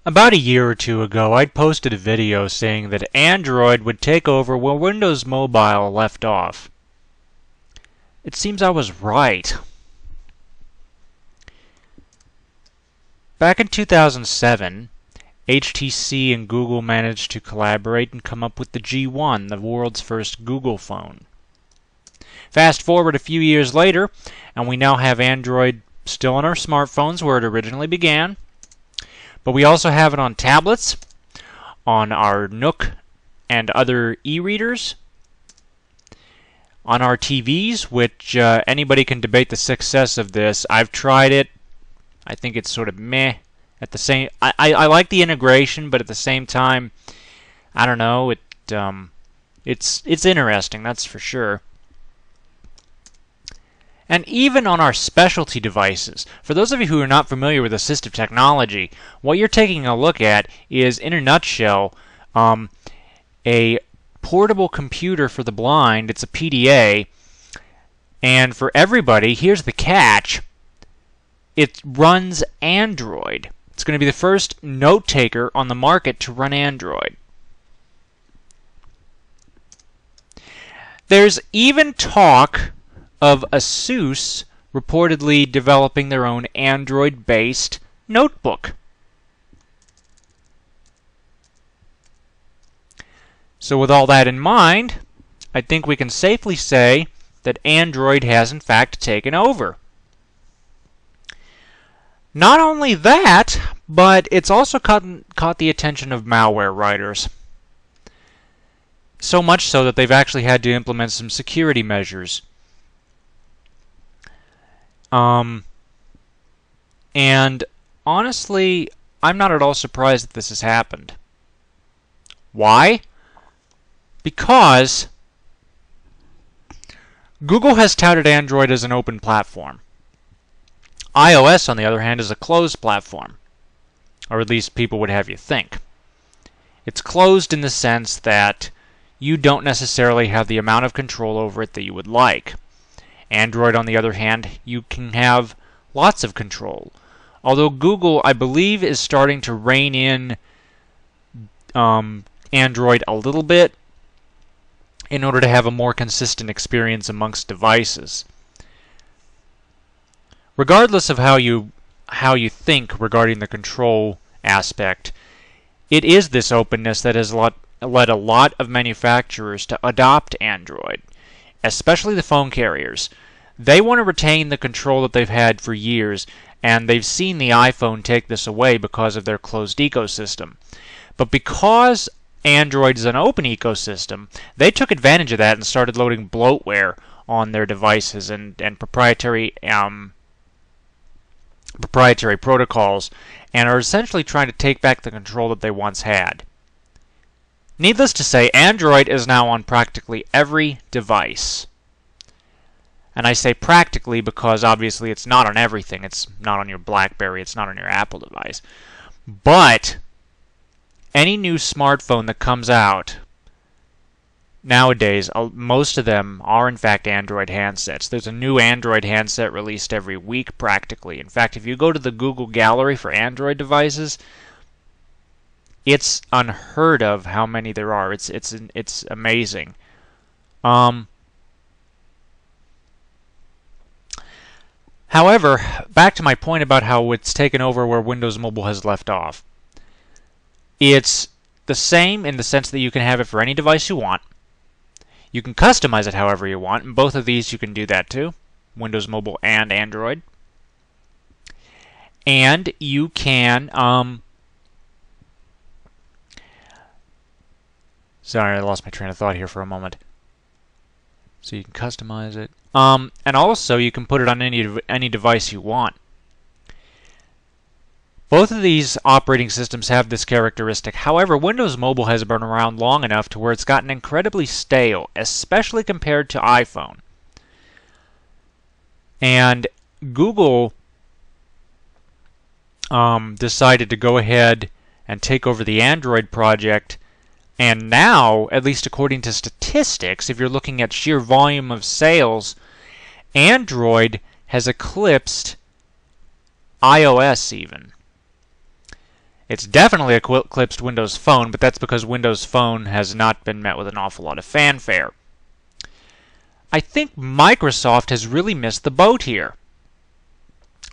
About a year or two ago, I'd posted a video saying that Android would take over where Windows Mobile left off. It seems I was right. Back in 2007, HTC and Google managed to collaborate and come up with the G1, the world's first Google phone. Fast forward a few years later, and we now have Android still on our smartphones where it originally began. But we also have it on tablets, on our Nook and other e-readers, on our TVs, which anybody can debate the success of this. I've tried it. I think it's sort of meh. At the same, I like the integration, but at the same time, I don't know. It's interesting, that's for sure. And even on our specialty devices, for those of you who are not familiar with assistive technology, what you're taking a look at is, in a nutshell, a portable computer for the blind. It's a PDA, and for everybody, here's the catch: it runs Android. It's going to be the first note taker on the market to run Android. There's even talk of ASUS reportedly developing their own Android-based notebook. So with all that in mind, I think we can safely say that Android has in fact taken over. Not only that, but it's also caught the attention of malware writers. So much so that they've actually had to implement some security measures. And honestly, I'm not at all surprised that this has happened. Why? Because Google has touted Android as an open platform. iOS, on the other hand, is a closed platform. Or at least people would have you think. It's closed in the sense that you don't necessarily have the amount of control over it that you would like. Android, on the other hand, you can have lots of control. Although Google, I believe, is starting to rein in Android a little bit in order to have a more consistent experience amongst devices. Regardless of how you think regarding the control aspect, it is this openness that has led a lot of manufacturers to adopt Android, especially the phone carriers. They want to retain the control that they've had for years, and they've seen the iPhone take this away because of their closed ecosystem. But because Android is an open ecosystem, they took advantage of that and started loading bloatware on their devices and proprietary protocols, and are essentially trying to take back the control that they once had. Needless to say, Android is now on practically every device. And I say practically because obviously it's not on everything. It's not on your BlackBerry, it's not on your Apple device. But any new smartphone that comes out nowadays, most of them are in fact Android handsets. There's a new Android handset released every week practically. In fact, if you go to the Google Gallery for Android devices, it's unheard of how many there are. It's amazing. However, back to my point about how it's taken over where Windows Mobile has left off. It's the same in the sense that you can have it for any device you want. You can customize it however you want, and both of these you can do that too, Windows Mobile and Android. And you can, sorry, I lost my train of thought here for a moment. So you can customize it. And also you can put it on any device you want. Both of these operating systems have this characteristic. However, Windows Mobile has been around long enough to where it's gotten incredibly stale, especially compared to iPhone. And Google decided to go ahead and take over the Android project. And now, at least according to statistics, if you're looking at sheer volume of sales, Android has eclipsed iOS even. It's definitely eclipsed Windows Phone, but that's because Windows Phone has not been met with an awful lot of fanfare. I think Microsoft has really missed the boat here.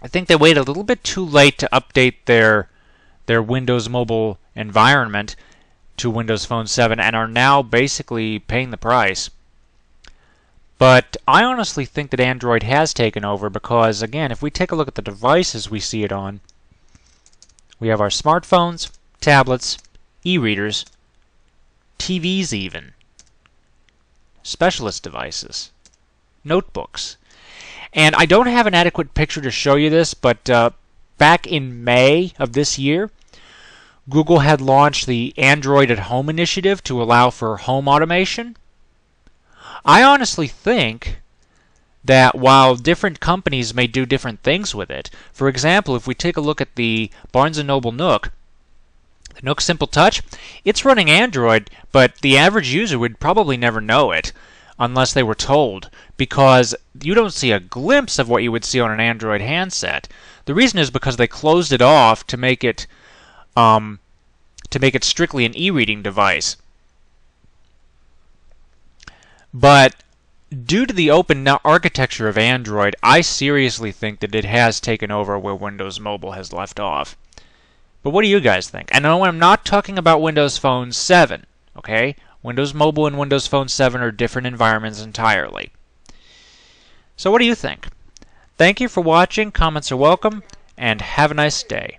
I think they waited a little bit too late to update their Windows Mobile environment to Windows Phone 7 and are now basically paying the price. But I honestly think that Android has taken over because, again, if we take a look at the devices we see it on, we have our smartphones, tablets, e-readers, TVs even, specialist devices, notebooks. And I don't have an adequate picture to show you this, but back in May of this year, Google had launched the Android at Home initiative to allow for home automation. I honestly think that while different companies may do different things with it, for example, if we take a look at the Barnes & Noble Nook, the Nook Simple Touch, it's running Android, but the average user would probably never know it unless they were told, because you don't see a glimpse of what you would see on an Android handset. The reason is because they closed it off to make it strictly an e-reading device. But due to the open architecture of Android, I seriously think that it has taken over where Windows Mobile has left off. But what do you guys think? And no, I'm not talking about Windows Phone 7, okay? Windows Mobile and Windows Phone 7 are different environments entirely. So what do you think? Thank you for watching. Comments are welcome, and have a nice day.